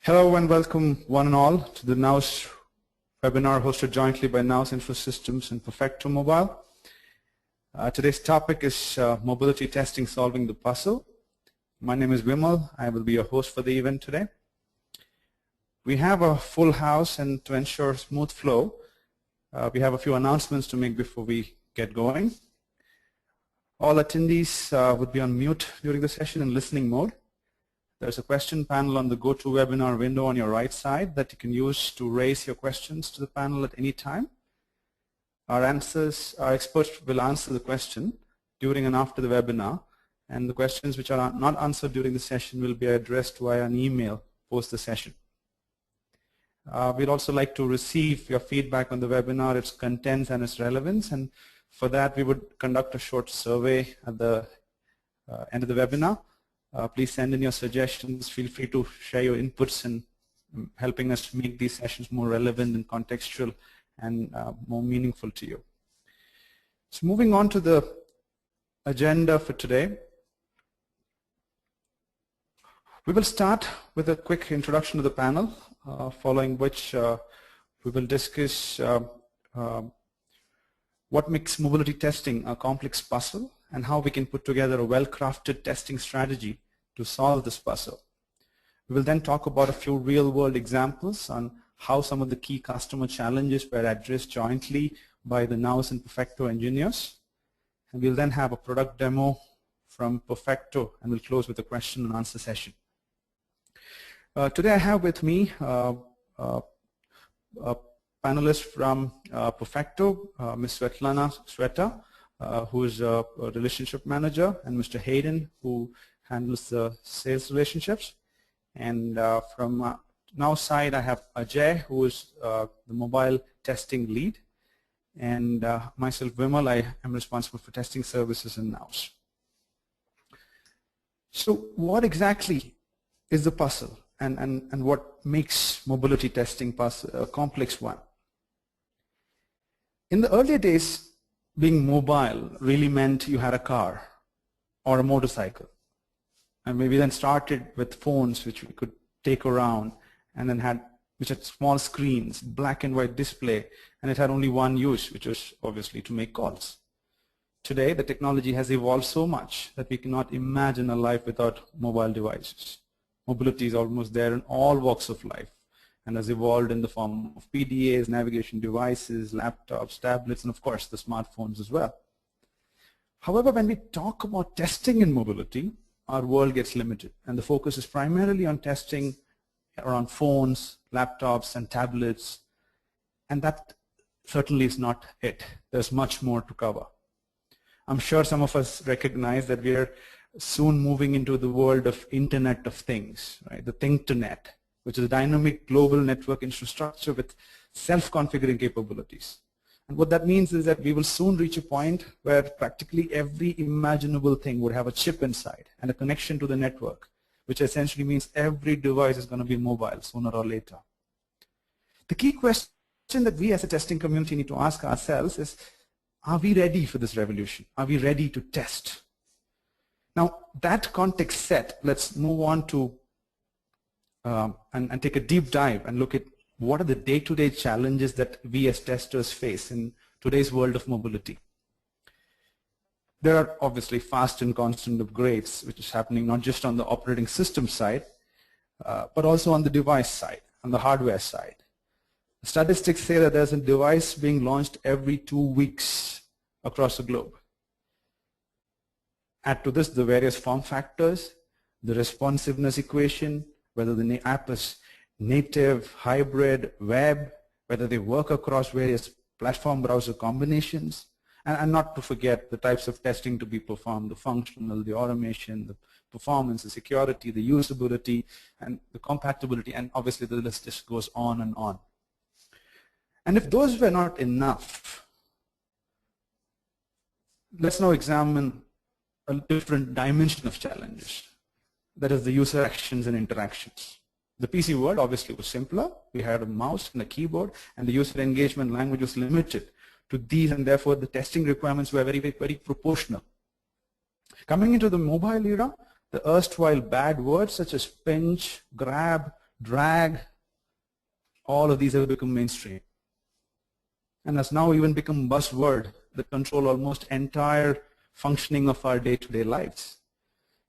Hello and welcome one and all to the Nous webinar hosted jointly by Nous Infosystems and Perfecto Mobile. Today's topic is mobility testing solving the puzzle. My name is Vimal. I will be your host for the event today. We have a full house, and to ensure smooth flow, we have a few announcements to make before we get going. All attendees would be on mute during the session in listening mode. There's a question panel on the GoToWebinar window on your right side that you can use to raise your questions to the panel at any time. Our experts will answer the question during and after the webinar, and the questions which are not answered during the session will be addressed via an email post the session. We'd also like to receive your feedback on the webinar, its contents and its relevance, and for that we would conduct a short survey at the end of the webinar. Please send in your suggestions. Feel free to share your inputs in helping us make these sessions more relevant and contextual and more meaningful to you. So moving on to the agenda for today, we will start with a quick introduction to the panel, following which we will discuss what makes mobility testing a complex puzzle and how we can put together a well-crafted testing strategy to solve this puzzle. We will then talk about a few real-world examples on how some of the key customer challenges were addressed jointly by the Nous and Perfecto engineers. And we'll then have a product demo from Perfecto, and we'll close with a question and answer session. Today I have with me a panelist from Perfecto, Ms. Svetlana Sveta, who is a relationship manager, and Mr. Hayden, who handles the sales relationships. And from Nous side, I have Ajay, who is the mobile testing lead, and myself, Vimal, I am responsible for testing services in Nous. So what exactly is the puzzle, and what makes mobility testing puzzle a complex one? In the earlier days, being mobile really meant you had a car or a motorcycle, and maybe then started with phones which we could take around, and then which had small screens, black and white display, and it had only one use, which was obviously to make calls. Today the technology has evolved so much that we cannot imagine a life without mobile devices. Mobility is almost there in all walks of life, and has evolved in the form of PDAs, navigation devices, laptops, tablets, and of course the smartphones as well. However, when we talk about testing in mobility, our world gets limited, and the focus is primarily on testing around phones, laptops, and tablets, and that certainly is not it. There's much more to cover. I'm sure some of us recognize that we are soon moving into the world of Internet of Things, right? The Think-to-Net, which is a dynamic global network infrastructure with self-configuring capabilities. And what that means is that we will soon reach a point where practically every imaginable thing would have a chip inside and a connection to the network, which essentially means every device is going to be mobile sooner or later. The key question that we as a testing community need to ask ourselves is, are we ready for this revolution? Are we ready to test? Now, that context set, let's move on to and take a deep dive and look at what are the day-to-day challenges that we as testers face in today's world of mobility. There are obviously fast and constant upgrades, which is happening not just on the operating system side, but also on the device side, on the hardware side. Statistics say that there's a device being launched every 2 weeks across the globe. Add to this the various form factors, the responsiveness equation, whether the app is native, hybrid, web, whether they work across various platform browser combinations, and not to forget the types of testing to be performed, the functional, the automation, the performance, the security, the usability, and the compatibility, and obviously the list just goes on and on. And if those were not enough, let's now examine a different dimension of challenges, that is the user actions and interactions. The PC world obviously was simpler. We had a mouse and a keyboard, and the user engagement language was limited to these, and therefore the testing requirements were very, very proportional. Coming into the mobile era, the erstwhile bad words such as pinch, grab, drag, all of these have become mainstream. And has now even become buzzword that control almost entire functioning of our day-to-day lives.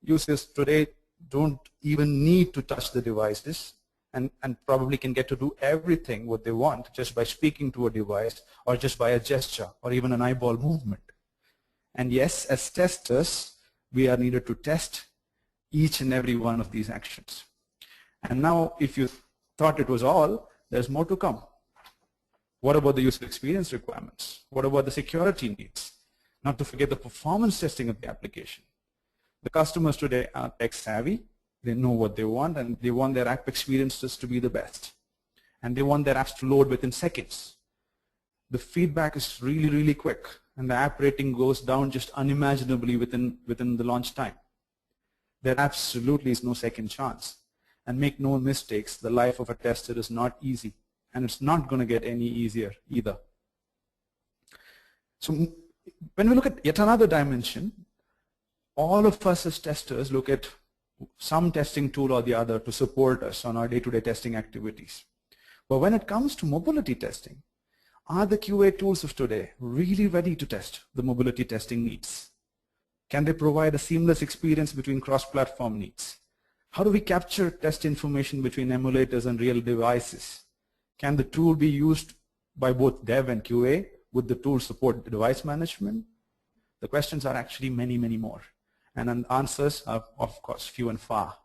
Users today don't even need to touch the devices and probably can get to do everything what they want just by speaking to a device or just by a gesture or even an eyeball movement. And yes, as testers, we are needed to test each and every one of these actions. And now, if you thought it was all, there's more to come. What about the user experience requirements? What about the security needs? Not to forget the performance testing of the application. The customers today are tech savvy. They know what they want, and they want their app experiences to be the best. And they want their apps to load within seconds. The feedback is really, really quick, and the app rating goes down just unimaginably within the launch time. There absolutely is no second chance. And make no mistakes, the life of a tester is not easy, and it's not going to get any easier either. So when we look at yet another dimension, all of us as testers look at some testing tool or the other to support us on our day-to-day testing activities. But when it comes to mobility testing, are the QA tools of today really ready to test the mobility testing needs? Can they provide a seamless experience between cross-platform needs? How do we capture test information between emulators and real devices? Can the tool be used by both dev and QA? Would the tool support the device management? The questions are actually many, many more. And the answers are, of course, few and far.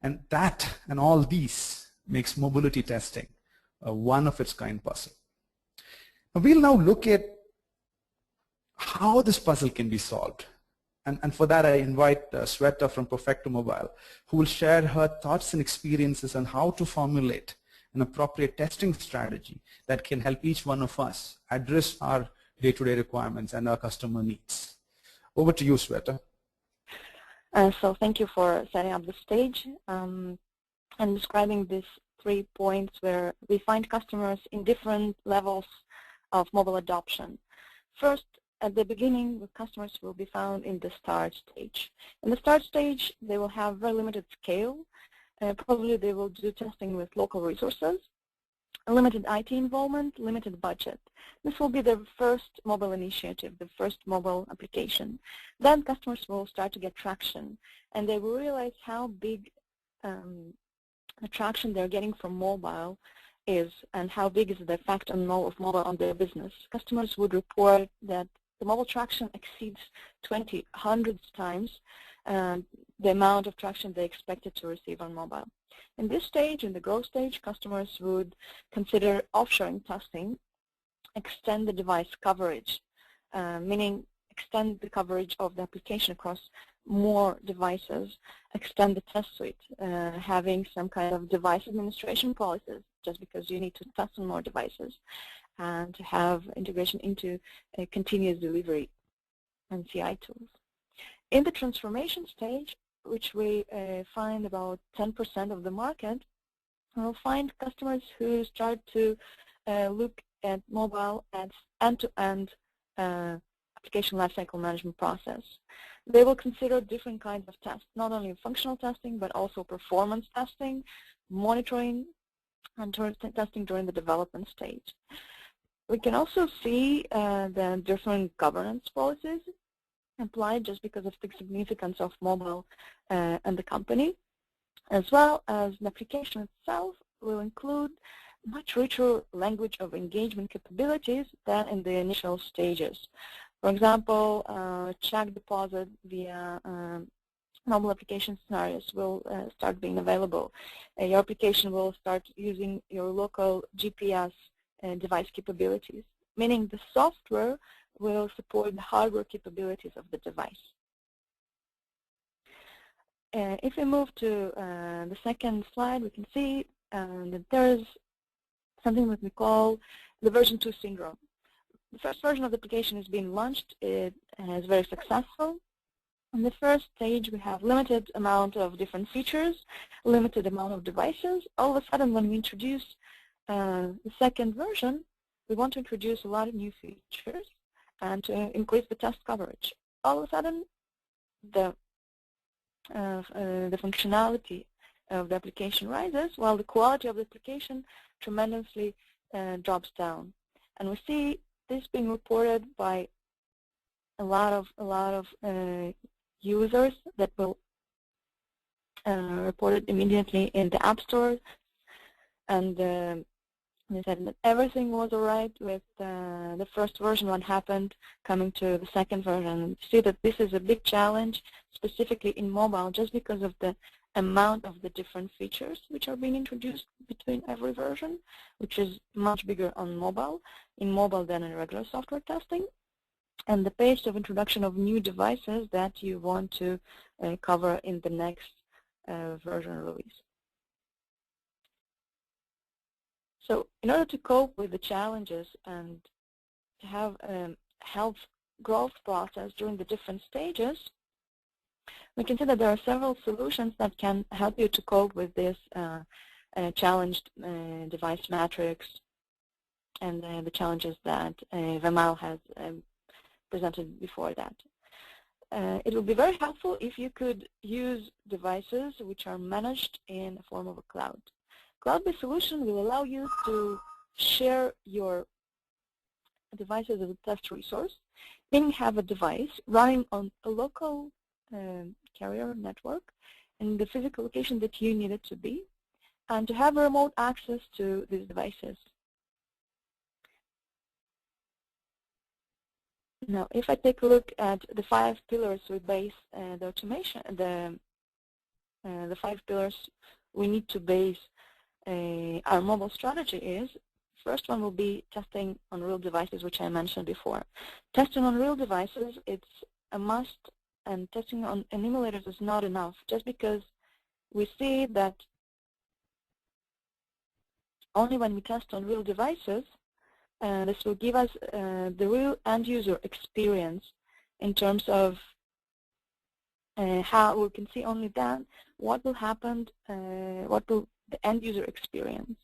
And that and all these makes mobility testing a one-of-its-kind puzzle. Now, we'll now look at how this puzzle can be solved. And for that, I invite Sweta from Perfecto Mobile, who will share her thoughts and experiences on how to formulate an appropriate testing strategy that can help each one of us address our day-to-day requirements and our customer needs. Over to you, Sweta. So thank you for setting up the stage and describing these 3 points where we find customers in different levels of mobile adoption. First, at the beginning, the customers will be found in the start stage. In the start stage, they will have very limited scale. Probably they will do testing with local resources, limited IT involvement, limited budget. This will be their first mobile initiative, the first mobile application. Then customers will start to get traction, and they will realize how big the traction they're getting from mobile is and how big is the effect of mobile on their business. Customers would report that the mobile traction exceeds 20, hundreds times the amount of traction they expected to receive on mobile. In this stage, in the growth stage, customers would consider offshoring testing, extend the device coverage, meaning extend the coverage of the application across more devices, extend the test suite, having some kind of device administration policies, just because you need to test on more devices, and to have integration into a continuous delivery and CI tools. In the transformation stage, which we find about 10% of the market, we'll find customers who start to look at mobile as end-to-end application lifecycle management process. They will consider different kinds of tests, not only functional testing, but also performance testing, monitoring, and testing during the development stage. We can also see the different governance policies applied just because of the significance of mobile and the company, as well as the application itself will include much richer language of engagement capabilities than in the initial stages. For example, check deposit via mobile application scenarios will start being available. Your application will start using your local GPS device capabilities, meaning the software will support the hardware capabilities of the device. If we move to the second slide, we can see that there is something that we call the version 2 syndrome. The first version of the application is being launched. It is very successful. In the first stage, we have limited amount of different features, limited amount of devices. All of a sudden, when we introduce the second version, we want to introduce a lot of new features and to increase the test coverage. All of a sudden, the functionality of the application rises, while the quality of the application tremendously drops down. And we see this being reported by a lot of users that will report it immediately in the App Store, and they said that everything was all right with the first version. What happened coming to the second version? You see that this is a big challenge, specifically in mobile, just because of the amount of the different features which are being introduced between every version, which is much bigger on mobile, than in regular software testing, and the pace of introduction of new devices that you want to cover in the next version release. So in order to cope with the challenges and to have a health growth process during the different stages, we can see that there are several solutions that can help you to cope with this challenged device matrix and the challenges that Vimal has presented before that. It would be very helpful if you could use devices which are managed in the form of a cloud. Cloud-based solution will allow you to share your devices as a test resource, meaning have a device running on a local carrier network in the physical location that you need it to be, and to have remote access to these devices. Now, if I take a look at the 5 pillars we base the automation, the 5 pillars we need to base our mobile strategy is, first one will be testing on real devices, which I mentioned before. Testing on real devices, it's a must, and testing on emulators is not enough, just because we see that only when we test on real devices, this will give us the real end-user experience in terms of how we can see only then what will happen, what will the end-user experience.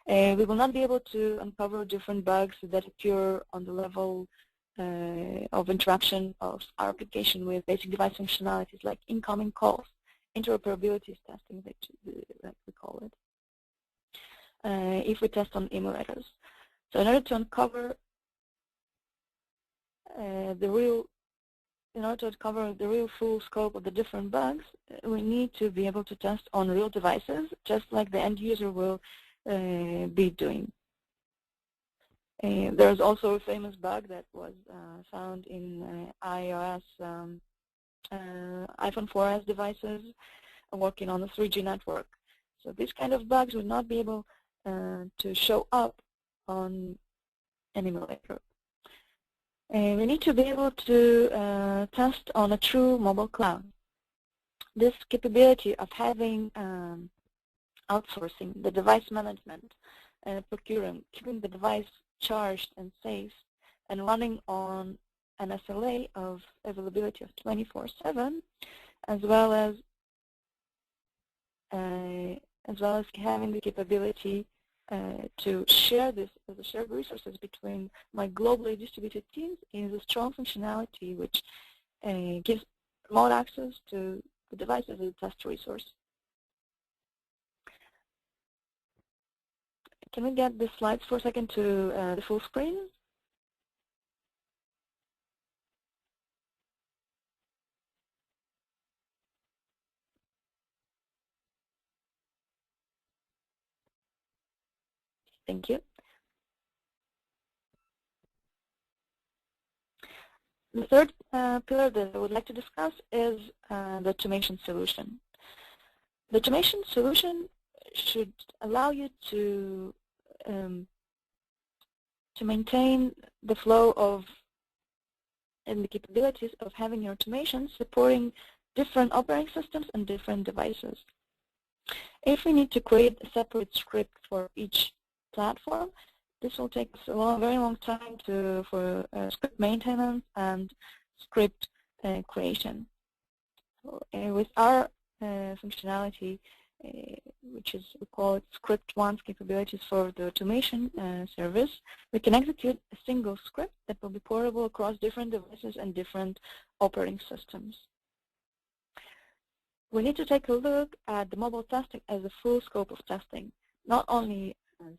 We will not be able to uncover different bugs that occur on the level of interaction of our application with basic device functionalities like incoming calls, interoperability testing, that we call it, if we test on emulators. So in order to uncover the real full scope of the different bugs, we need to be able to test on real devices, just like the end user will be doing. There's also a famous bug that was found in iOS iPhone 4S devices working on the 3G network. So these kind of bugs will not be able to show up on an emulator. We need to be able to test on a true mobile cloud. This capability of having outsourcing the device management and procuring, keeping the device charged and safe, and running on an SLA of availability of 24/7, as well as having the capability to share this as a shared resources between my globally distributed teams, is a strong functionality which gives remote access to the device as a test resource. Can we get the slides for a second to the full screen? Thank you. The third pillar that I would like to discuss is the automation solution. The automation solution should allow you to maintain the flow of and the capabilities of having your automation supporting different operating systems and different devices. If we need to create a separate script for each platform, this will take us a very long time for script maintenance and script creation. So, with our functionality, which is, we call it Scriptonce capabilities for the automation service, we can execute a single script that will be portable across different devices and different operating systems. we need to take a look at the mobile testing as a full scope of testing, not only as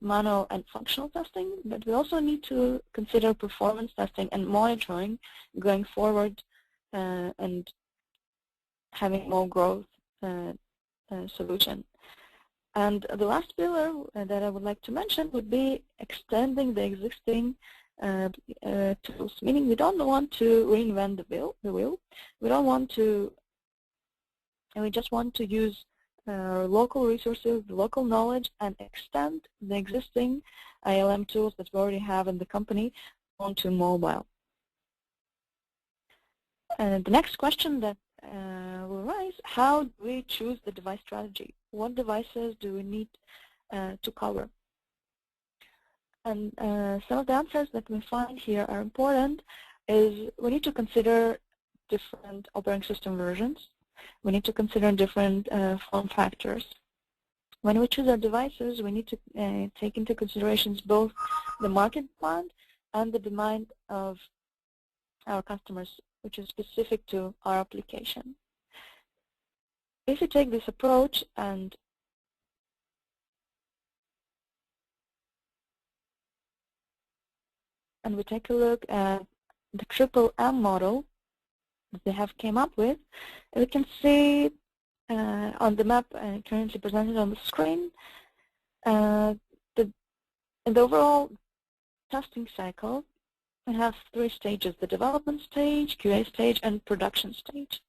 manual and functional testing, but we also need to consider performance testing and monitoring going forward and having more growth solution. And the last pillar that I would like to mention would be extending the existing tools, meaning we don't want to reinvent the wheel. We don't want to, and we just want to use local resources, local knowledge, and extend the existing ILM tools that we already have in the company onto mobile. And the next question that will arise, how do we choose the device strategy? What devices do we need to cover? And some of the answers that we find here are important is we need to consider different operating system versions. We need to consider different form factors. When we choose our devices, we need to take into considerations both the market demand and the demand of our customers, which is specific to our application. If you take this approach and we take a look at the triple M model that they have came up with, we can see on the map currently presented on the screen in the overall testing cycle. We have three stages: the development stage, QA stage, and production stage.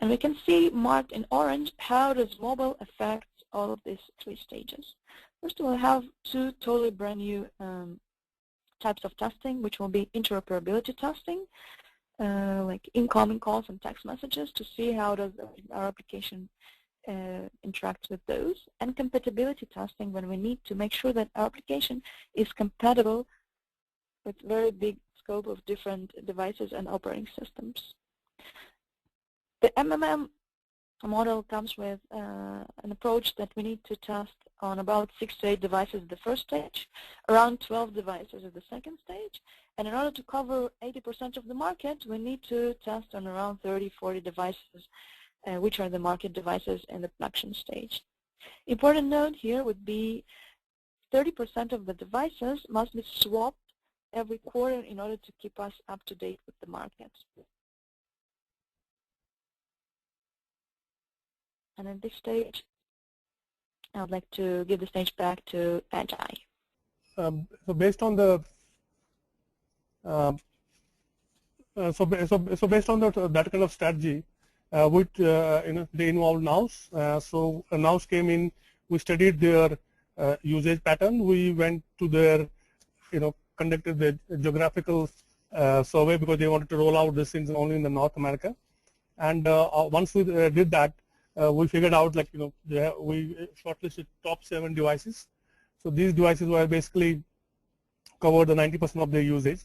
And we can see marked in orange how does mobile affect all of these three stages. First of all, we have two totally brand new types of testing, which will be interoperability testing, like incoming calls and text messages to see how does our application interact with those, and compatibility testing when we need to make sure that our application is compatible with very big scope of different devices and operating systems. The MMM model comes with an approach that we need to test on about 6 to 8 devices at the first stage, around 12 devices at the second stage, and in order to cover 80% of the market, we need to test on around 30-40 devices, which are the market devices in the production stage. Important note here would be 30% of the devices must be swapped every quarter in order to keep us up to date with the market. And at this stage, I would like to give the stage back to Ajay. So based on the based on that kind of strategy, which they involved Nous. So Nous came in. We studied their usage pattern. We went to their conducted the geographical survey because they wanted to roll out this things only in the North America. And once we did that, we figured out we shortlisted top 7 devices. So these devices were basically covered the 90% of their usage.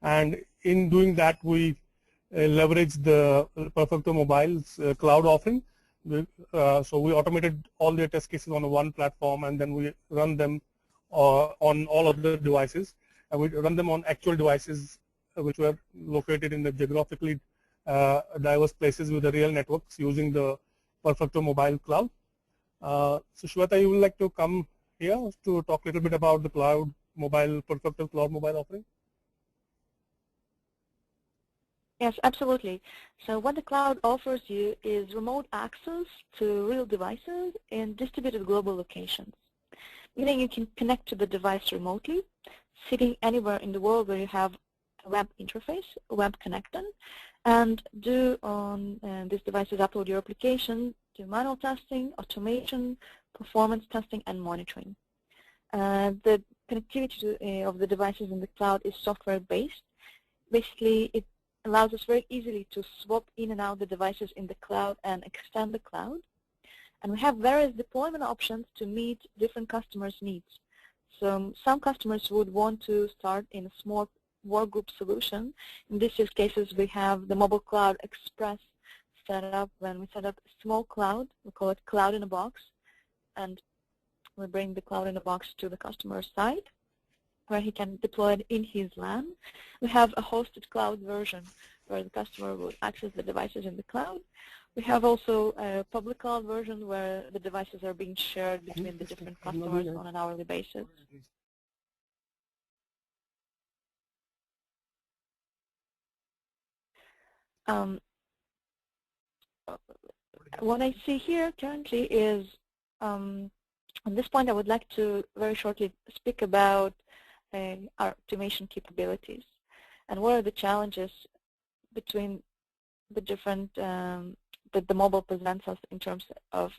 And in doing that, we leveraged the Perfecto Mobile's cloud offering. So we automated all their test cases on one platform, and then we run them on all of the devices. And we run them on actual devices which were located in the geographically diverse places with the real networks using the Perfecto Mobile cloud. So Shweta, you would like to come here to talk a little bit about the cloud mobile, Perfecto cloud mobile offering? Yes, absolutely. So what the cloud offers you is remote access to real devices in distributed global locations, meaning you can connect to the device remotely, sitting anywhere in the world where you have a web interface, a web connection, and do on these devices upload your application, do manual testing, automation, performance testing, and monitoring. The connectivity of the devices in the cloud is software-based. Basically, it allows us very easily to swap in and out the devices in the cloud and extend the cloud. And we have various deployment options to meet different customers' needs. So some customers would want to start in a small workgroup solution. In these use cases, we have the Mobile Cloud Express set up. When we set up a small cloud, we call it Cloud in a Box, and we bring the Cloud in a Box to the customer's site, where he can deploy it in his LAN. We have a hosted cloud version where the customer will access the devices in the cloud, We have also a public cloud version where the devices are being shared between the different customers on an hourly basis. What I see here currently is, on this point I would like to very shortly speak about our automation capabilities and what are the challenges between the different that the mobile presents us in terms of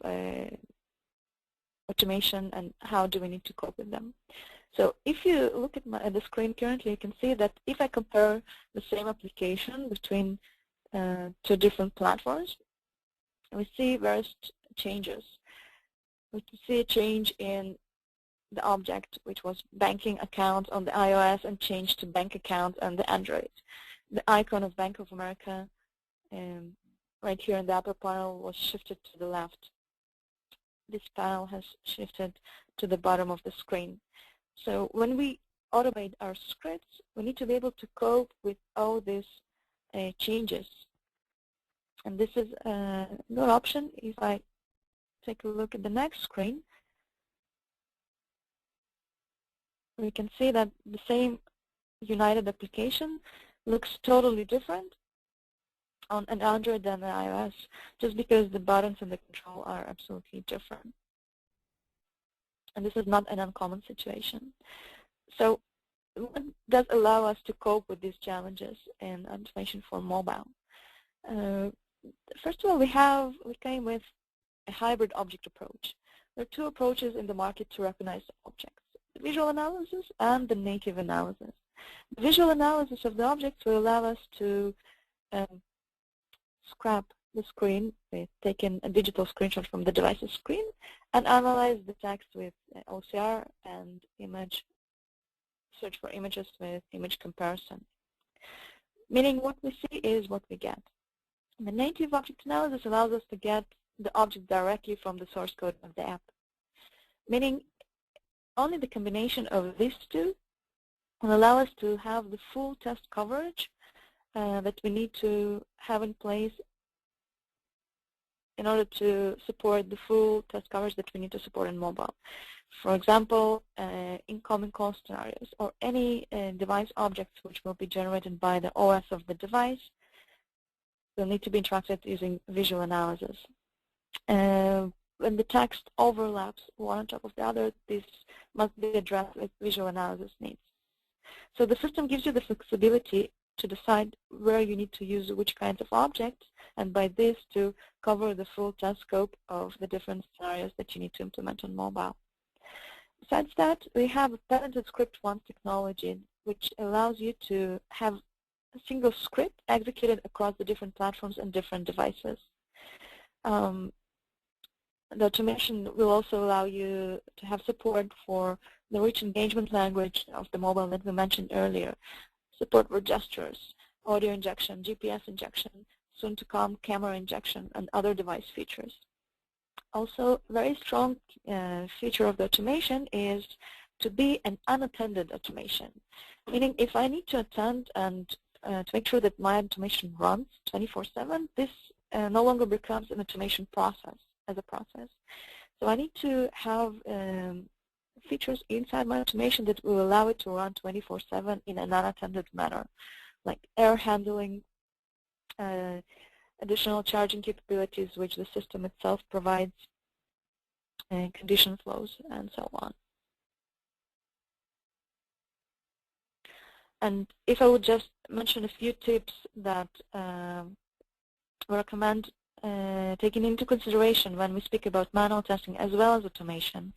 automation and how do we need to cope with them. So if you look at the screen currently, you can see that if I compare the same application between two different platforms, we see various changes. We can see a change in the object, which was banking account on the iOS and changed to bank account on the Android. The icon of Bank of America right here in the upper panel was shifted to the left. This panel has shifted to the bottom of the screen. So when we automate our scripts, we need to be able to cope with all these changes. And this is a good option. If I take a look at the next screen, we can see that the same united application looks totally different on an Android than an iOS, just because the buttons and the control are absolutely different. And this is not an uncommon situation. So what does allow us to cope with these challenges in automation for mobile? First of all, we came with a hybrid object approach. There are two approaches in the market to recognize objects: the visual analysis and the native analysis. The visual analysis of the objects will allow us to scrap the screen, taking a digital screenshot from the device's screen, and analyze the text with OCR and search for images with image comparison. Meaning what we see is what we get. The native object analysis allows us to get the object directly from the source code of the app. Meaning only the combination of these two will allow us to have the full test coverage that we need to have in place in order to support the full test coverage that we need to support in mobile. For example, incoming call scenarios or any device objects which will be generated by the OS of the device will need to be interacted using visual analysis. When the text overlaps one on top of the other, this must be addressed with visual analysis needs. So the system gives you the flexibility to decide where you need to use which kinds of objects, and by this to cover the full test scope of the different scenarios that you need to implement on mobile. Besides that, we have a patented Scriptonce technology, which allows you to have a single script executed across the different platforms and different devices. The automation will also allow you to have support for the rich engagement language of the mobile that we mentioned earlier, support for gestures, audio injection, GPS injection, soon to come camera injection, and other device features. Also, a very strong feature of the automation is to be an unattended automation, meaning if I need to attend and to make sure that my automation runs 24/7, this no longer becomes an automation process as a process. So I need to have features inside my automation that will allow it to run 24/7 in an unattended manner, like error handling, additional charging capabilities which the system itself provides, and condition flows, and so on. And if I would just mention a few tips that I recommend taking into consideration when we speak about manual testing as well as automation.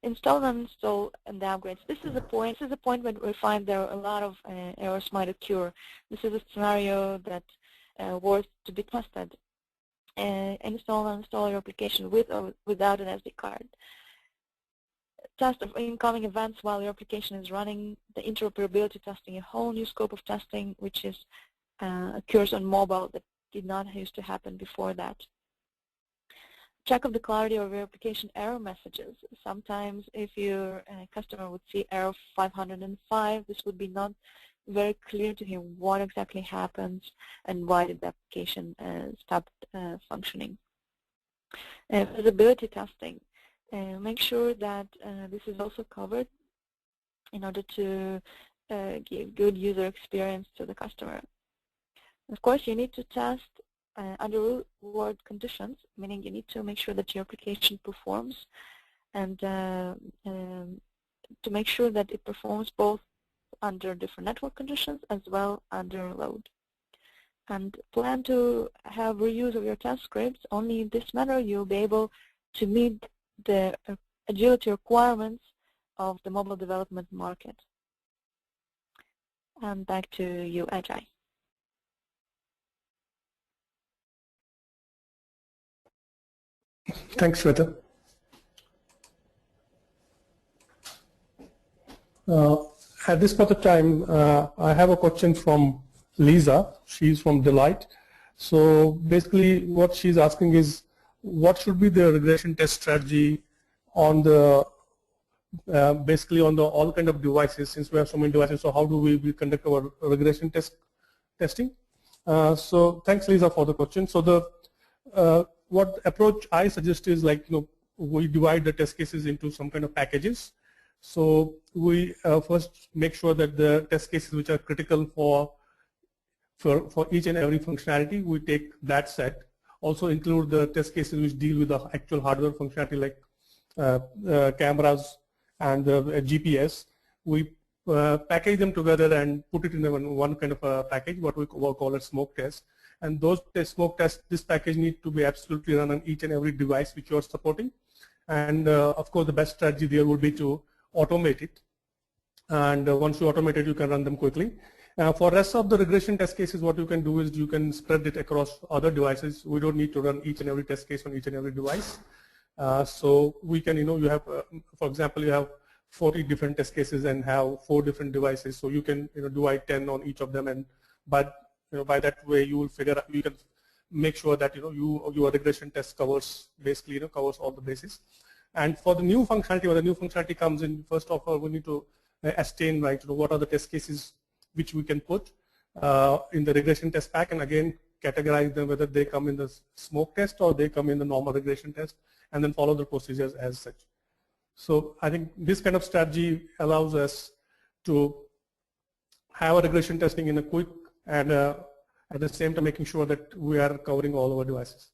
Install and uninstall and the upgrades. This is a point when we find there are a lot of errors might occur. This is a scenario that worth to be tested. Install and uninstall your application with or without an SD card. Test of incoming events while your application is running. The interoperability testing, a whole new scope of testing which is occurs on mobile that did not used to happen before that. Check of the clarity of your application error messages. Sometimes if your customer would see error 505, this would be not very clear to him what exactly happened and why did the application stopped functioning. Usability testing. Make sure that this is also covered in order to give good user experience to the customer. Of course, you need to test under real-world conditions, meaning you need to make sure that your application performs and to make sure that it performs both under different network conditions as well under load. And plan to have reuse of your test scripts. Only in this manner you'll be able to meet the agility requirements of the mobile development market. And back to you, Ajay. Thanks, Shweta. At this point of time, I have a question from Lisa. She's from Delight. So basically what she's asking is, what should be the regression test strategy on the basically on the all kind of devices, since we have so many devices? So how do we conduct our regression testing? So thanks, Lisa, for the question. So the what approach I suggest is, like, we divide the test cases into some kind of packages. So we first make sure that the test cases which are critical for each and every functionality, we take that set. Also include the test cases which deal with the actual hardware functionality, like cameras and GPS. We package them together and put it in one kind of a package, what we call a smoke test. And those smoke tests, this package need to be absolutely run on each and every device which you are supporting. And of course, the best strategy there would be to automate it. And once you automate it, you can run them quickly. For rest of the regression test cases, what you can do is you can spread it across other devices. We don't need to run each and every test case on each and every device. So we can, you have, for example, you have 40 different test cases and have 4 different devices. So you can, divide 10 on each of them, and by that way you will figure out, you can make sure that your regression test covers basically covers all the bases. And for the new functionality, when the new functionality comes in, first of all we need to ascertain, right, what are the test cases which we can put in the regression test pack, and again categorize them whether they come in the smoke test or they come in the normal regression test, and then follow the procedures as such. So I think this kind of strategy allows us to have a regression testing in a quick and at the same time making sure that we are covering all our devices.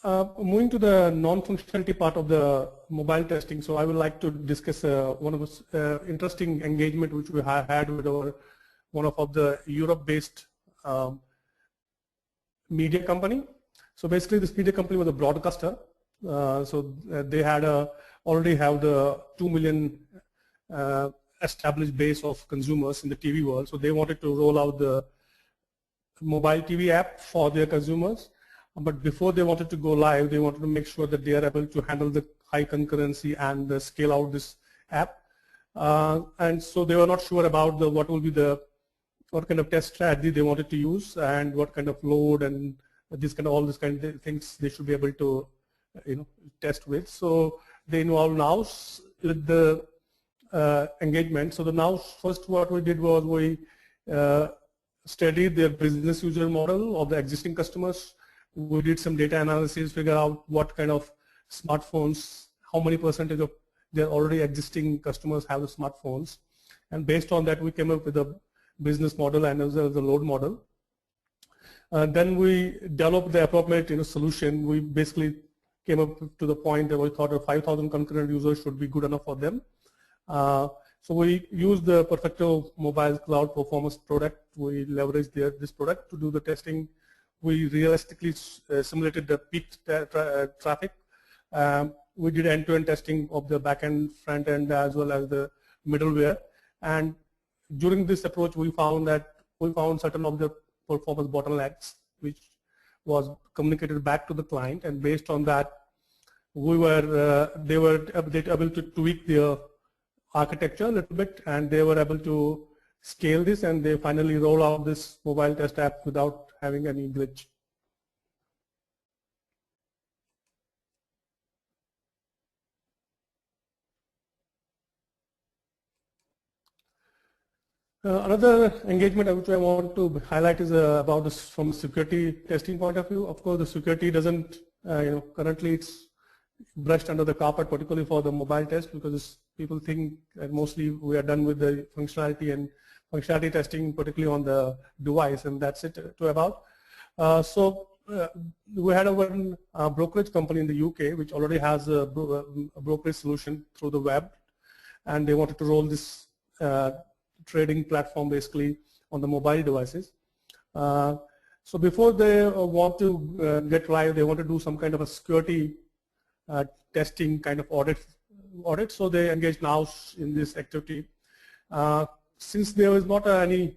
Moving to the non-functionality part of the mobile testing, so I would like to discuss one of the interesting engagement which we have had with one of the Europe-based media company. So basically, this media company was a broadcaster. They had already have the 2 million established base of consumers in the TV world. So they wanted to roll out the mobile TV app for their consumers. But before they wanted to go live, they wanted to make sure that they are able to handle the high concurrency and scale out this app. And so they were not sure about what will be what kind of test strategy they wanted to use, and what kind of load and all this kind of things they should be able to test with. So they involved Nous with the engagement. So the Nous, first what we did was we studied their business user model of the existing customers. We did some data analysis, figure out what kind of smartphones, how many percentage of their already existing customers have the smartphones, and based on that we came up with a business model and as well as a load model. Then we developed the appropriate solution. We basically came up to the point that we thought that 5,000 concurrent users should be good enough for them. So we used the Perfecto Mobile Cloud Performance product. We leveraged this product to do the testing. We realistically simulated the peak traffic. We did end-to-end testing of the back-end, front-end, as well as the middleware. And during this approach, we found certain of the performance bottlenecks, which was communicated back to the client. And based on that, they were able to tweak their architecture a little bit, and they were able to scale this, and they finally roll out this mobile test app without having any glitch. Another engagement which I want to highlight is about this from security testing point of view. Of course, the security doesn't, currently it's brushed under the carpet, particularly for the mobile test, because people think that mostly we are done with the functionality testing, particularly on the device, and that's it to about. We had one brokerage company in the UK which already has a brokerage solution through the web, and they wanted to roll this trading platform basically on the mobile devices. So before they want to get live, they want to do some kind of a security testing kind of audit. So they engaged Nous in this activity. Since there is not any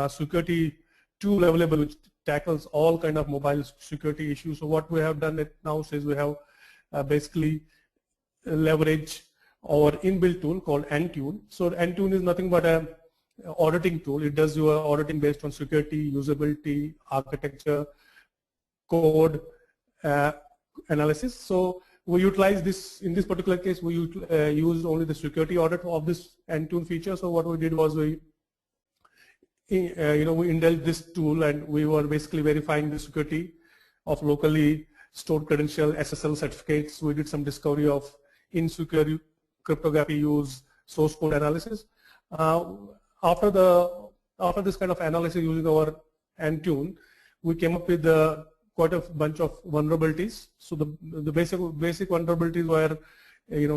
security tool available which tackles all kind of mobile security issues, so what we have done at Nous is we have basically leveraged our inbuilt tool called Entune. So Entune is nothing but a auditing tool. It does your auditing based on security, usability, architecture, code, analysis. So we utilize this, in this particular case, we used only the security audit of this Entune feature. So what we did was we indulged this tool, and we were basically verifying the security of locally stored credential SSL certificates. We did some discovery of insecure cryptography use, source code analysis. After this kind of analysis using our Entune, we came up with quite a bunch of vulnerabilities. So the basic vulnerabilities were,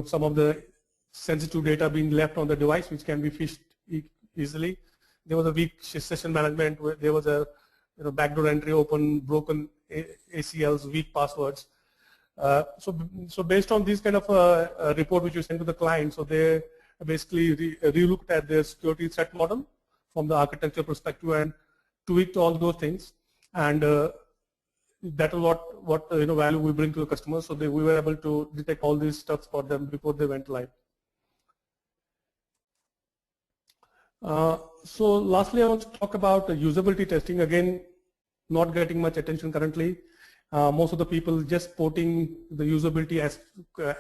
some of the sensitive data being left on the device, which can be phished easily. There was a weak session management. There was a backdoor entry open, broken ACLs, weak passwords. So based on these kind of report which you send to the client, so they basically re-looked at their security threat model from the architecture perspective and tweaked all those things, and that is what value we bring to the customers. So we were able to detect all these stuff for them before they went live. So lastly, I want to talk about usability testing. Again, not getting much attention currently. Most of the people just porting the usability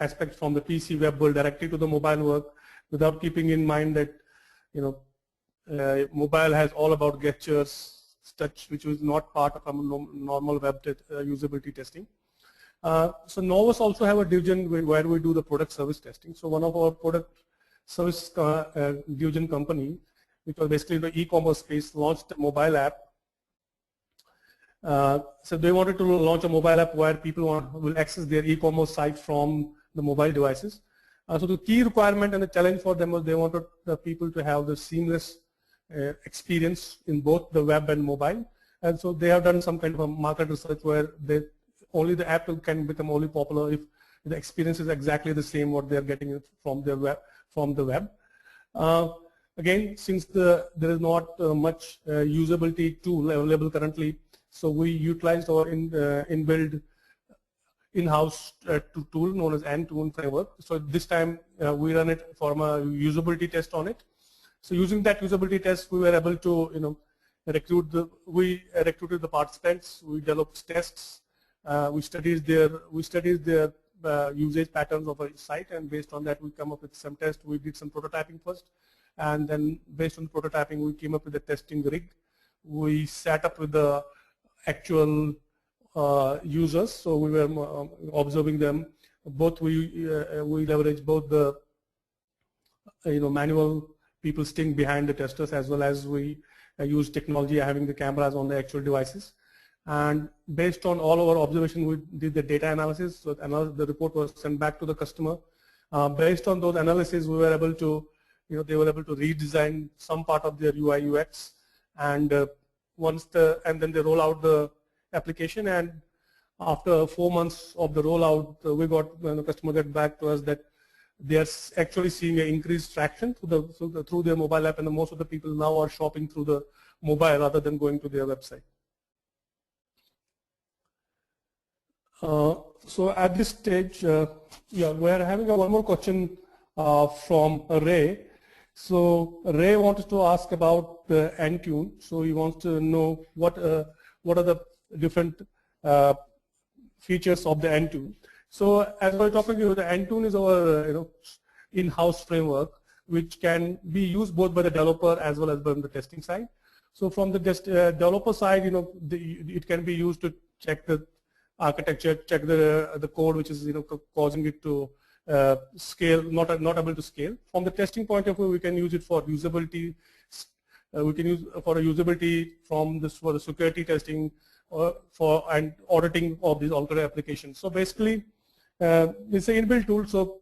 aspect from the PC web world directly to the mobile work, without keeping in mind that mobile has all about gestures, touch, which is not part of a normal web usability testing. So Novus also have a division where we do the product service testing. So one of our product service division company, which was basically in the e-commerce space, launched a mobile app. So they wanted to launch a mobile app where people will access their e-commerce site from the mobile devices. So the key requirement and the challenge for them was they wanted the people to have the seamless experience in both the web and mobile. And so they have done some kind of a market research where only the app can become only popular if the experience is exactly the same what they are getting from the web. Again, since there is not much usability tool available currently, so we utilized our inbuilt in-house tool known as Entune framework. So this time we run it from a usability test on it. So using that usability test, we were able to recruited the participants. We developed tests. We studied their usage patterns of a site, and based on that we come up with some tests. We did some prototyping first, and then based on the prototyping we came up with a testing rig. We sat up with the actual users, so we were observing them. Both we leverage both the manual people sitting behind the testers, as well as we use technology having the cameras on the actual devices. And based on all our observation, we did the data analysis. So the report was sent back to the customer. Based on those analyses, we were able to, they were able to redesign some part of their UI UX, and then they roll out the application. And after 4 months of the rollout, we got the customer get back to us that they are actually seeing an increased traction through their mobile app, and most of the people now are shopping through the mobile rather than going to their website. So at this stage, we're having one more question from Ray. So Ray wanted to ask about the Entune. So he wants to know what are the different features of the Entune. So as we're talking about, the Entune is our in-house framework which can be used both by the developer as well as by the testing side. So from the developer side, it can be used to check the architecture, check the code which is causing it to scale, not able to scale. From the testing point of view, we can use it for usability. We can use for a usability for the security testing and auditing of these alternative applications. So basically, it's an inbuilt tool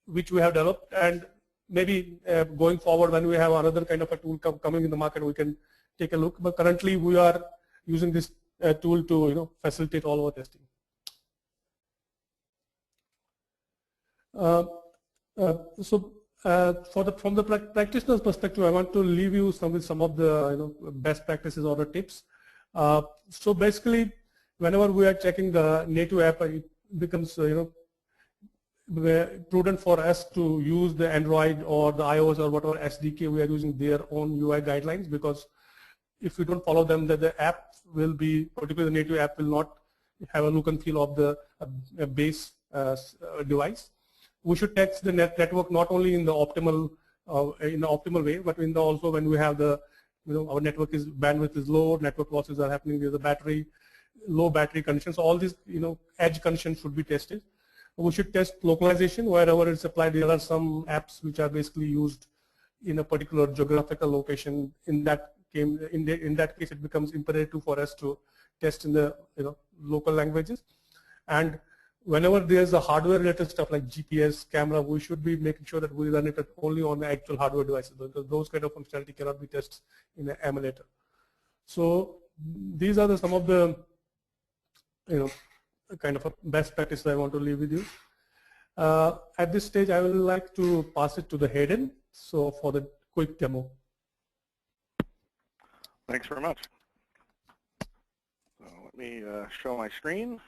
which we have developed, and maybe going forward when we have another kind of a tool coming in the market, we can take a look. But currently, we are using this tool to facilitate all our testing. From the practitioner's perspective, I want to leave you with some of the best practices or the tips. So basically, whenever we are checking the native app, it becomes prudent for us to use the Android or the iOS or whatever SDK we are using their own UI guidelines, because if we don't follow them, the app will be, particularly the native app, will not have a look and feel of the base device. We should test the network not only in the optimal way, but also when we have our network bandwidth is low, network losses are happening with the low battery conditions. So all these edge conditions should be tested. We should test localization wherever it's applied. There are some apps which are basically used in a particular geographical location. In that case, it becomes imperative for us to test in the local languages. And whenever there's a hardware-related stuff like GPS, camera, we should be making sure that we run it only on the actual hardware devices, because those kind of functionality cannot be tested in an emulator. So these are some of the kind of a best practices I want to leave with you. At this stage, I would like to pass it to the Hayden, so for the quick demo. Thanks very much. So let me show my screen.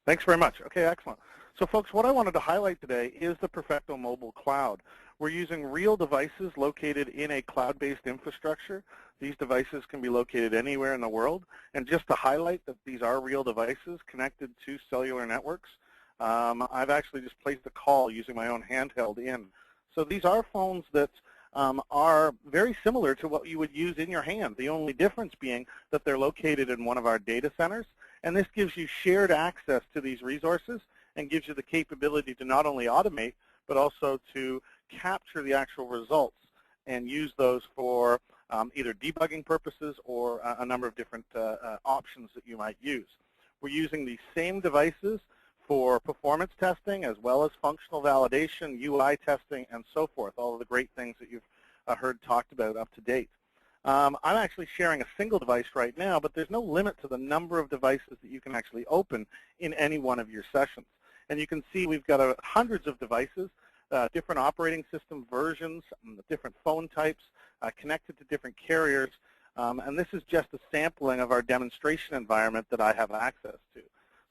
Thanks very much. Okay, excellent. So folks, what I wanted to highlight today is the Perfecto Mobile Cloud. We're using real devices located in a cloud-based infrastructure. These devices can be located anywhere in the world. And just to highlight that these are real devices connected to cellular networks, I've actually just placed a call using my own handheld in. So these are phones that are very similar to what you would use in your hand, the only difference being that they're located in one of our data centers. And this gives you shared access to these resources and gives you the capability to not only automate, but also to capture the actual results and use those for either debugging purposes or a number of different options that you might use. We're using these same devices for performance testing as well as functional validation, UI testing, and so forth, all of the great things that you've heard talked about up to date. I'm actually sharing a single device right now, but there's no limit to the number of devices that you can actually open in any one of your sessions. And you can see we've got hundreds of devices, different operating system versions, different phone types, connected to different carriers. And this is just a sampling of our demonstration environment that I have access to.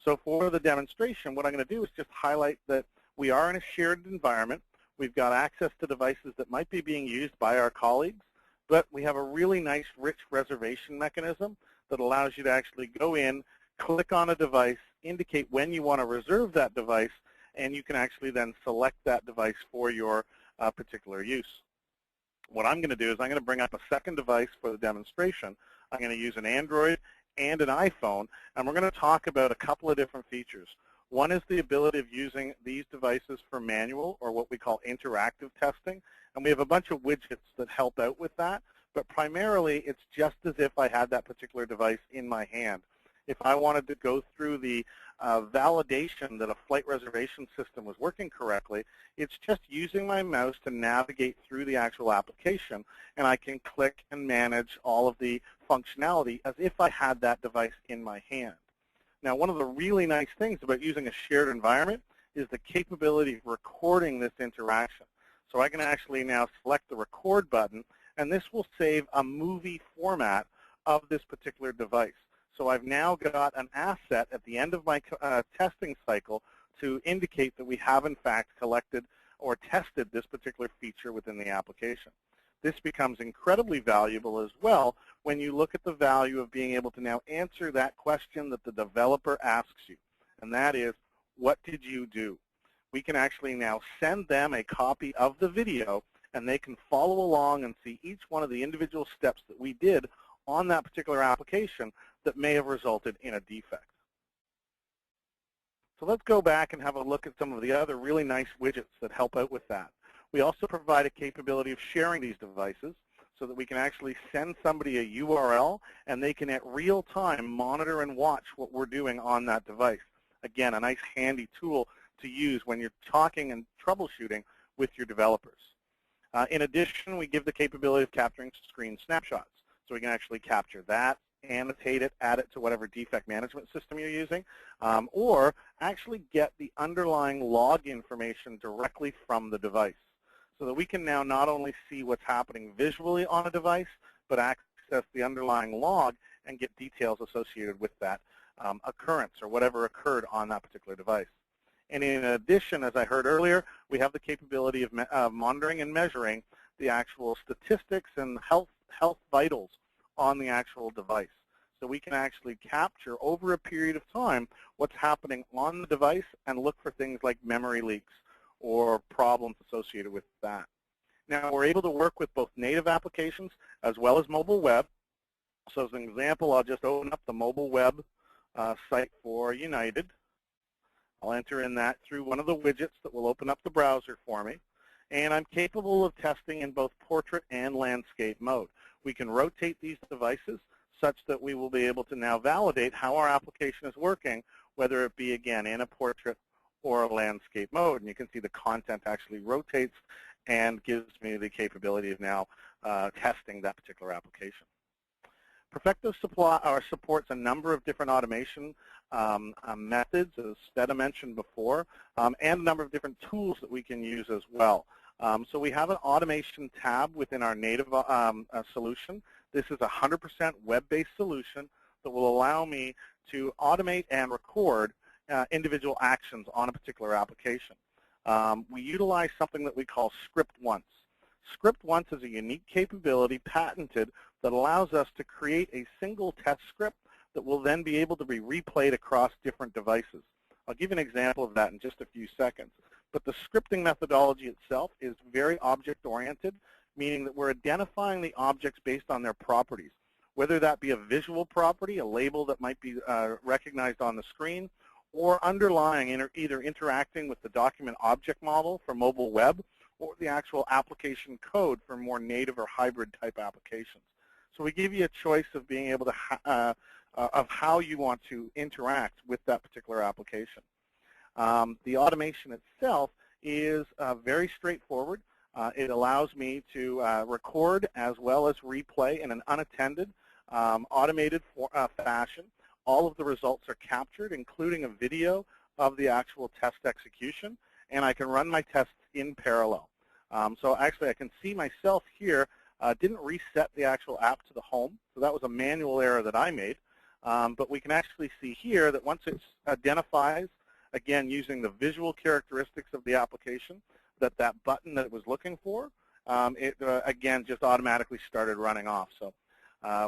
So for the demonstration, what I'm going to do is just highlight that we are in a shared environment. We've got access to devices that might be being used by our colleagues, but we have a really nice, rich reservation mechanism that allows you to actually go in, click on a device, indicate when you want to reserve that device, and you can actually then select that device for your particular use. What I'm going to do is I'm going to bring up a second device for the demonstration. I'm going to use an Android and an iPhone, and we're going to talk about a couple of different features. One is the ability of using these devices for manual, or what we call interactive testing, and we have a bunch of widgets that help out with that, but primarily it's just as if I had that particular device in my hand. If I wanted to go through the validation that a flight reservation system was working correctly, it's just using my mouse to navigate through the actual application, and I can click and manage all of the functionality as if I had that device in my hand. Now, one of the really nice things about using a shared environment is the capability of recording this interaction. So I can actually now select the record button, and this will save a movie format of this particular device. So I've now got an asset at the end of my testing cycle to indicate that we have, in fact, collected or tested this particular feature within the application. This becomes incredibly valuable as well when you look at the value of being able to now answer that question that the developer asks you, and that is, what did you do? We can actually now send them a copy of the video, and they can follow along and see each one of the individual steps that we did on that particular application that may have resulted in a defect. So let's go back and have a look at some of the other really nice widgets that help out with that. We also provide a capability of sharing these devices so that we can actually send somebody a URL and they can at real time monitor and watch what we're doing on that device. Again, a nice handy tool to use when you're talking and troubleshooting with your developers. In addition, we give the capability of capturing screen snapshots. So we can actually capture that, annotate it, add it to whatever defect management system you're using, or actually get the underlying log information directly from the device, so that we can now not only see what's happening visually on a device, but access the underlying log and get details associated with that occurrence or whatever occurred on that particular device. And in addition, as I heard earlier, we have the capability of monitoring and measuring the actual statistics and health vitals on the actual device. So we can actually capture over a period of time what's happening on the device and look for things like memory leaks or problems associated with that. Now, we're able to work with both native applications as well as mobile web. So as an example, I'll just open up the mobile web site for United. I'll enter in that through one of the widgets that will open up the browser for me. And I'm capable of testing in both portrait and landscape mode. We can rotate these devices such that we will be able to now validate how our application is working, whether it be, again, in a portrait or a landscape mode. And you can see the content actually rotates and gives me the capability of now testing that particular application. Perfecto supports a number of different automation methods, as Sveta mentioned before, and a number of different tools that we can use as well. So we have an automation tab within our native solution. This is a 100% web-based solution that will allow me to automate and record individual actions on a particular application. We utilize something that we call Scriptonce. Scriptonce is a unique capability, patented, that allows us to create a single test script that will then be able to be replayed across different devices. I'll give you an example of that in just a few seconds. But the scripting methodology itself is very object-oriented, meaning that we're identifying the objects based on their properties, whether that be a visual property, a label that might be recognized on the screen, or underlying either interacting with the document object model for mobile web or the actual application code for more native or hybrid type applications. So we give you a choice of being able to of how you want to interact with that particular application. The automation itself is very straightforward. It allows me to record as well as replay in an unattended, automated fashion. All of the results are captured, including a video of the actual test execution, and I can run my tests in parallel. So actually, I can see myself here. Didn't reset the actual app to the home, so that was a manual error that I made. But we can actually see here that once it identifies, again, using the visual characteristics of the application, that button that it was looking for, it, again, just automatically started running off. So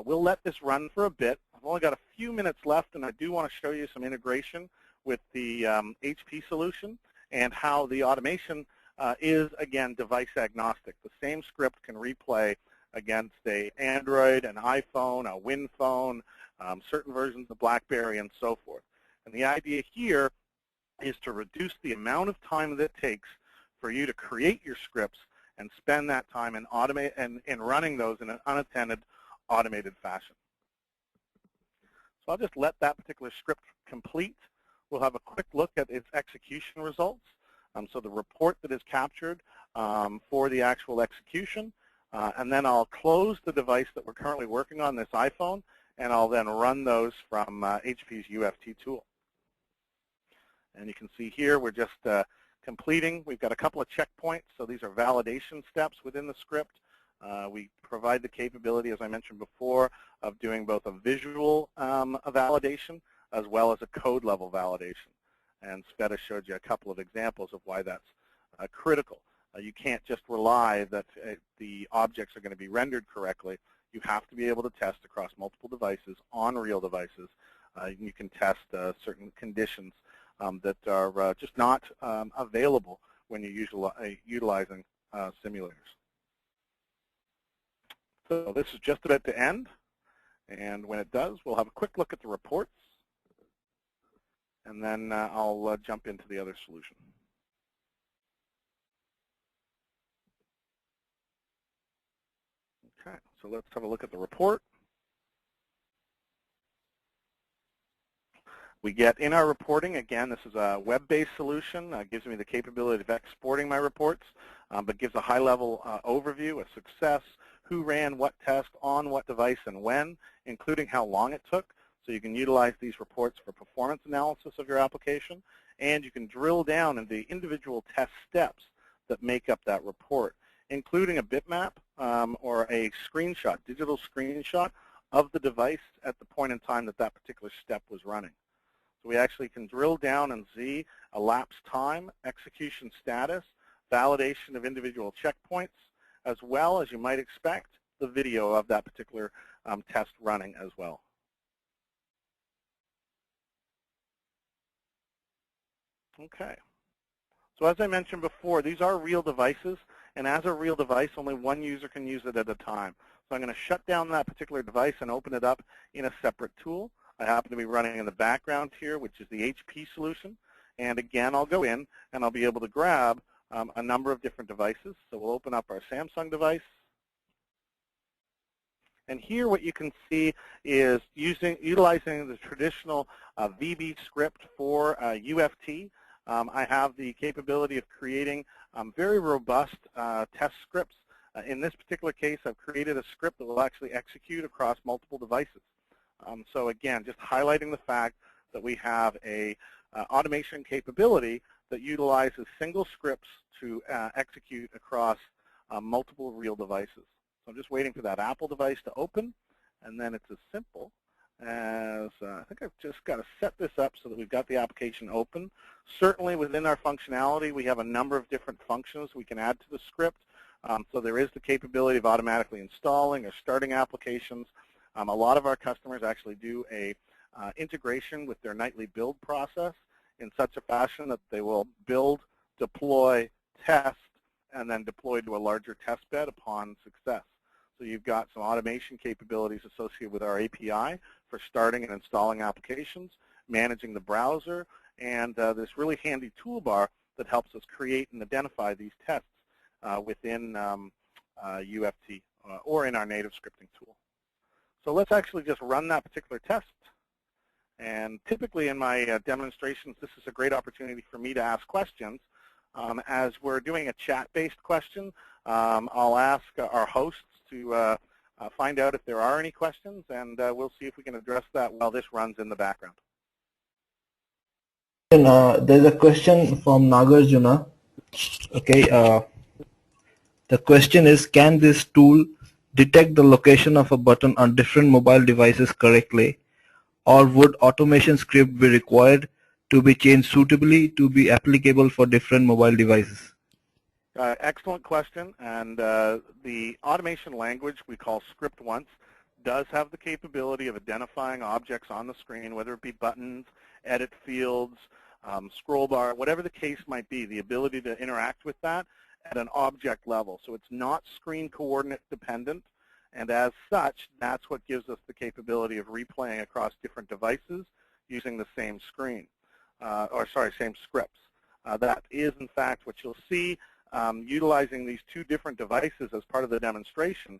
we'll let this run for a bit. I've only got a few minutes left, and I do want to show you some integration with the HP solution and how the automation is, again, device agnostic. The same script can replay against an Android, an iPhone, a Win phone, certain versions of BlackBerry, and so forth. And the idea here is to reduce the amount of time that it takes for you to create your scripts and spend that time in running those in an unattended, automated fashion. So I'll just let that particular script complete. We'll have a quick look at its execution results. So the report that is captured for the actual execution, and then I'll close the device that we're currently working on, this iPhone, and I'll then run those from HP's UFT tool. And you can see here we're just completing. We've got a couple of checkpoints, so these are validation steps within the script. We provide the capability, as I mentioned before, of doing both a visual validation as well as a code level validation. And Sveta showed you a couple of examples of why that's critical. You can't just rely that the objects are going to be rendered correctly. You have to be able to test across multiple devices on real devices. You can test certain conditions that are just not available when you're utilizing simulators. So this is just about to end, and when it does, we'll have a quick look at the reports, and then I'll jump into the other solution. Okay, so let's have a look at the report. We get in our reporting, again, this is a web-based solution, gives me the capability of exporting my reports, but gives a high-level overview, a success, who ran what test, on what device, and when, including how long it took. So you can utilize these reports for performance analysis of your application, and you can drill down into the individual test steps that make up that report, including a bitmap or a screenshot, digital screenshot of the device at the point in time that that particular step was running. So we actually can drill down and see elapsed time, execution status, validation of individual checkpoints, as well as you might expect, the video of that particular test running as well. Okay. So as I mentioned before, these are real devices, and as a real device, only one user can use it at a time. So I'm going to shut down that particular device and open it up in a separate tool. I happen to be running in the background here, which is the HP solution. And again, I'll go in and I'll be able to grab a number of different devices. So we'll open up our Samsung device. And here what you can see is utilizing the traditional VB script for UFT. I have the capability of creating very robust test scripts. In this particular case, I've created a script that will actually execute across multiple devices. So again, just highlighting the fact that we have a automation capability that utilizes single scripts to execute across multiple real devices. So I'm just waiting for that Apple device to open, and then it's as simple as, I think I've just got to set this up so that we've got the application open. Certainly within our functionality, we have a number of different functions we can add to the script. So there is the capability of automatically installing or starting applications. A lot of our customers actually do a integration with their nightly build process in such a fashion that they will build, deploy, test, and then deploy to a larger test bed upon success. So you've got some automation capabilities associated with our API for starting and installing applications, managing the browser, and this really handy toolbar that helps us create and identify these tests within UFT or in our native scripting tool. So let's actually just run that particular test. And typically in my demonstrations, this is a great opportunity for me to ask questions. As we're doing a chat-based question, I'll ask our hosts to find out if there are any questions, and we'll see if we can address that while this runs in the background. There's a question from Nagarjuna. Okay, the question is, can this tool detect the location of a button on different mobile devices correctly, or would automation script be required to be changed suitably to be applicable for different mobile devices? Excellent question, and the automation language we call Scriptonce does have the capability of identifying objects on the screen, whether it be buttons, edit fields, scroll bar, whatever the case might be, the ability to interact with that at an object level. So it's not screen coordinate dependent, and as such, that's what gives us the capability of replaying across different devices using the same screen, same scripts. That is, in fact, what you'll see utilizing these two different devices as part of the demonstration.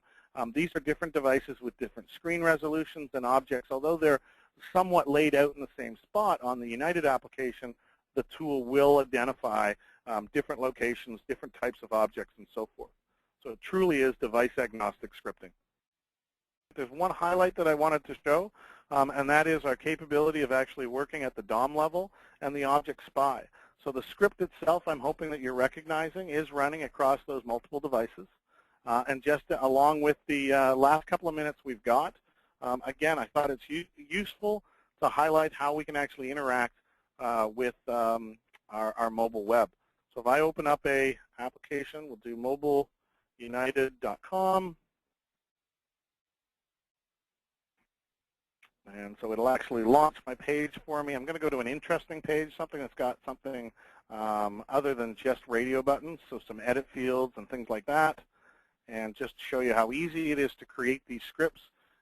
These are different devices with different screen resolutions and objects. Although they're somewhat laid out in the same spot on the United application, the tool will identify different locations, different types of objects, and so forth. So it truly is device-agnostic scripting. There's one highlight that I wanted to show, and that is our capability of actually working at the DOM level and the object SPI. So the script itself, I'm hoping that you're recognizing, is running across those multiple devices. And just along with the last couple of minutes we've got, again, I thought it's useful to highlight how we can actually interact with our mobile web. So if I open up a application, we'll do mobileunited.com. And so it'll actually launch my page for me. I'm going to go to an interesting page, something that's got something other than just radio buttons, so some edit fields and things like that. and just show you how easy it is to create these scripts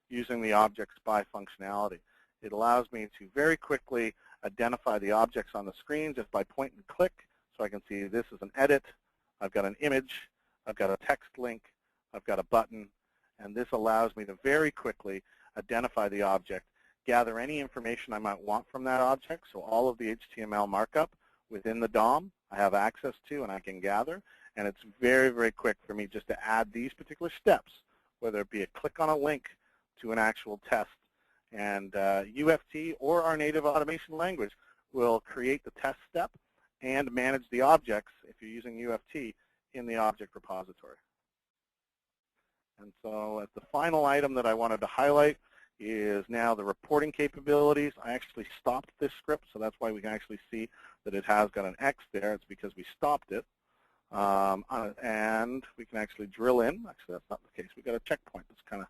using the objects by functionality. It allows me to very quickly identify the objects on the screen just by point and click, so I can see this is an edit, I've got an image, I've got a text link, I've got a button, and this allows me to very quickly identify the object, gather any information I might want from that object, so all of the HTML markup within the DOM I have access to and I can gather, and it's very, very quick for me just to add these particular steps, whether it be a click on a link to an actual test. And UFT or our native automation language will create the test step and manage the objects, if you're using UFT, in the object repository. And so as the final item that I wanted to highlight is now the reporting capabilities. I actually stopped this script, so that's why we can actually see that it has got an X there. It's because we stopped it. And we can actually drill in. Actually, that's not the case. We've got a checkpoint that's kind of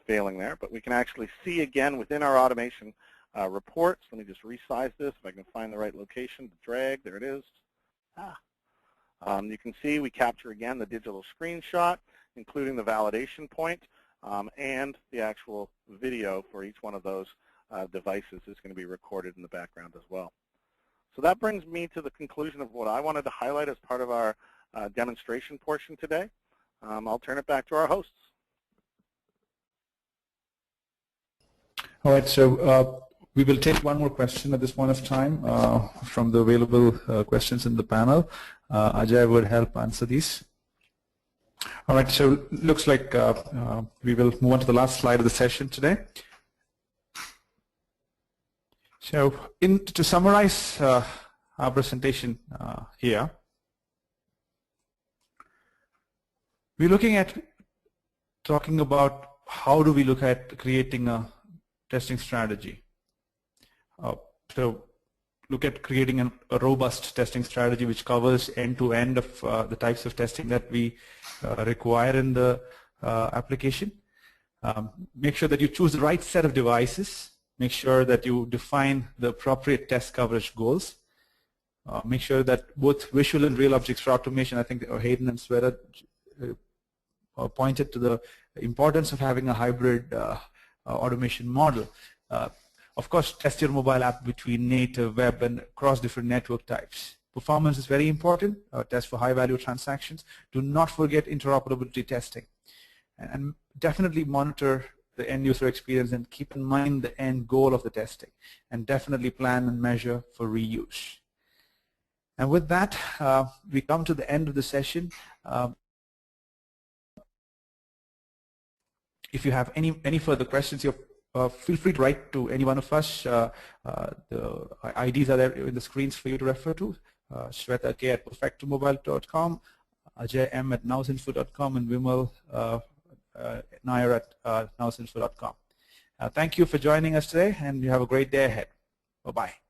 failing there, but we can actually see again within our automation reports. Let me just resize this if I can find the right location to drag. There it is. You can see we capture again the digital screenshot, including the validation point, and the actual video for each one of those devices is going to be recorded in the background as well. So that brings me to the conclusion of what I wanted to highlight as part of our demonstration portion today. I'll turn it back to our hosts. All right, so we will take one more question at this point of time from the available questions in the panel. Ajay would help answer these. All right, so looks like we will move on to the last slide of the session today. So to summarize our presentation here, we're looking at talking about how do we look at creating a testing strategy. So look at creating a robust testing strategy which covers end-to-end of the types of testing that we require in the application. Make sure that you choose the right set of devices. Make sure that you define the appropriate test coverage goals. Make sure that both visual and real objects for automation, I think Hayden and Sweta pointed to the importance of having a hybrid automation model. Of course, test your mobile app between native, web, and across different network types. Performance is very important. Test for high-value transactions. Do not forget interoperability testing. And definitely monitor the end-user experience and keep in mind the end goal of the testing. And definitely plan and measure for reuse. And with that, we come to the end of the session. If you have any further questions, feel free to write to any one of us. The IDs are there in the screens for you to refer to. Sweta K at perfectomobile.com, Ajay M at nousinfo.com, and Vimal Nair at nousinfo.com. Thank you for joining us today, and you have a great day ahead. Bye-bye.